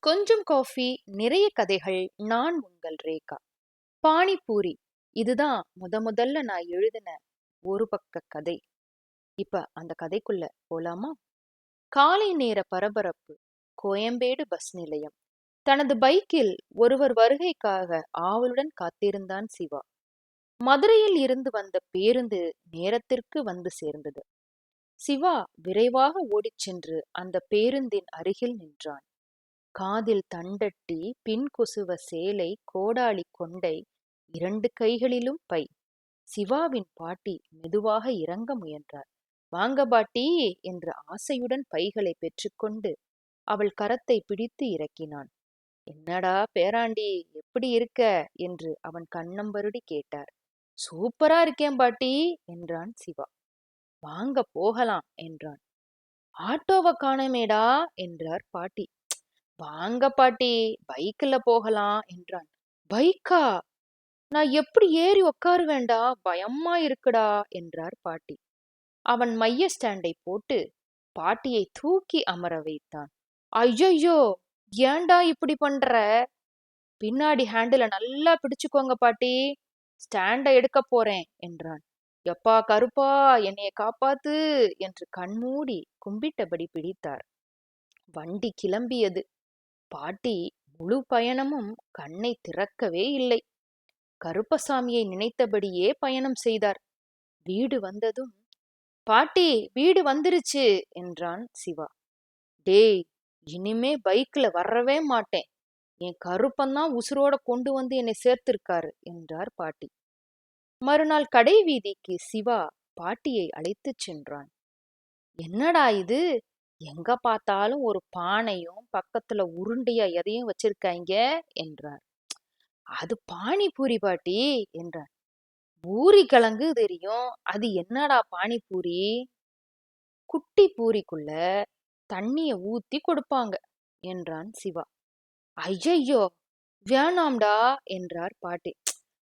கொஞ்சம் காஃபி, நிறைய கதைகள். நான் உங்கள் ரேகா. பானிபூரி இதுதான் முதல்ல நான் எழுதின ஒரு பக்க கதை. இப்ப அந்த கதைக்குள்ள போலாமா? காலை நேர பரபரப்பு. கோயம்பேடு பஸ் நிலையம். தனது பைக்கில் ஒருவர் வருகைக்காக ஆவலுடன் காத்திருந்தான் சிவா. மதுரையில் இருந்து வந்த பேருந்து நேரத்திற்கு வந்து சேர்ந்தது. சிவா விரைவாக ஓடிச் சென்று அந்த பேருந்தின் அருகில் நின்றான். காதில் தண்டட்டி, பின் கொசுவ சேலை, கோடாளி கொண்டை, 2 கைகளிலும் பை. சிவாவின் பாட்டி மெதுவாக இறங்க முயன்றார். வாங்க பாட்டி என்று ஆசையுடன் பைகளை பெற்றுக்கொண்டு அவள் கரத்தை பிடித்து இறக்கினான். என்னடா பேராண்டி, எப்படி இருக்க என்று அவன் கண்ணம்பருடி கேட்டார். சூப்பரா இருக்கேன் பாட்டி என்றான் சிவா. வாங்க போகலாம் என்றான். ஆட்டோவை காணமேடா என்றார் பாட்டி. வாங்க பாட்டி, பைக்ல போகலாம் என்றான். பைக்கா? நான் எப்படி ஏறி உக்காருவேண்டா, பயமா இருக்குடா என்றார் பாட்டி. அவன் மைய ஸ்டாண்டை போட்டு பாட்டியை தூக்கி அமர வைத்தான். ஐயையோ, ஏண்டா இப்படி பண்ற? பின்னாடி ஹேண்டில நல்லா பிடிச்சுக்கோங்க பாட்டி, ஸ்டாண்டை எடுக்க போறேன் என்றான். எப்பா கருப்பா, என்னைய காப்பாத்து என்று கண்மூடி கும்பிட்டபடி பிடித்தார். வண்டி கிளம்பியது. பாட்டி முழு பயணமும் கண்ணை திறக்கவே இல்லை. கருப்பசாமியை நினைத்தபடியே பயணம் செய்தார். வீடு வந்ததும், பாட்டி வீடு வந்துருச்சு என்றான் சிவா. டேய், இனிமே பைக்ல வரவே மாட்டேன். என் கருப்பந்தான் உசுரோட கொண்டு வந்து என்னை சேர்த்திருக்காரு என்றார் பாட்டி. மறுநாள் கடை வீதிக்கு சிவா பாட்டியை அழைத்துச் சென்றான். என்னடா இது, எங்க பார்த்தாலும் ஒரு பானையும் பக்கத்துல உருண்டையா எதையும் வச்சிருக்காங்க என்றார். அது பானிபூரி பாட்டி என்றார். பூரி கிழங்கு தெரியும், அது என்னடா பானிபூரி? குட்டி பூரிக்குள்ள தண்ணிய ஊத்தி கொடுப்பாங்க என்றான் சிவா. ஐயையோ, வேணாம்டா என்றார் பாட்டி.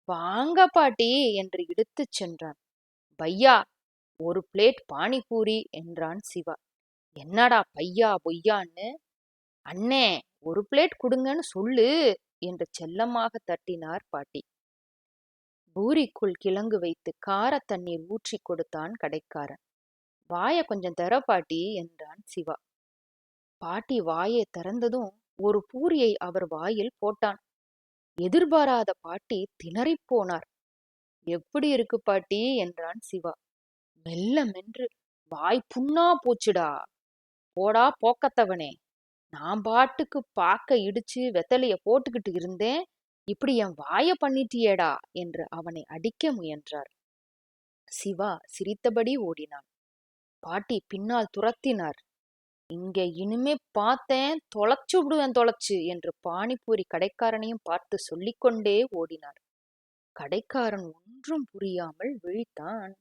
வாங்க பாட்டி என்று இழுத்துச் சென்றான். பையா, ஒரு பிளேட் பானிபூரி என்றான் சிவா. என்னடா பையா பொய்யான்னு? அண்ணே, ஒரு பிளேட் கொடுங்கன்னு சொல்லு என்று செல்லமாக தட்டினார் பாட்டி. பூரிக்குள் கிழங்கு வைத்து கார தண்ணீர் ஊற்றி கொடுத்தான் கடைக்காரன். வாய கொஞ்சம் தர பாட்டி என்றான் சிவா. பாட்டி வாயை திறந்ததும் ஒரு பூரியை அவர் வாயில் போட்டான். எதிர்பாராத பாட்டி திணறிப் போனார். எப்படி இருக்கு பாட்டி என்றான் சிவா. மெல்ல மென்று, வாய் புண்ணா போச்சுடா. போடா போக்கத்தவனே, நான் பாட்டுக்கு பாக்க இடிச்சு வெத்தலைய போட்டுக்கிட்டு இருந்தேன், இப்படி என் வாய பண்ணிட்டியேடா என்று அவனை அடிக்க முயன்றார். சிவா சிரித்தபடி ஓடினான். பாட்டி பின்னால் துரத்தினார். இங்க இனிமே பார்த்தேன் தொலைச்சு விடுவேன் தொலைச்சு என்று பானிபூரி கடைக்காரனையும் பார்த்து சொல்லிக்கொண்டே ஓடினார். கடைக்காரன் ஒன்றும் புரியாமல் விழித்தான்.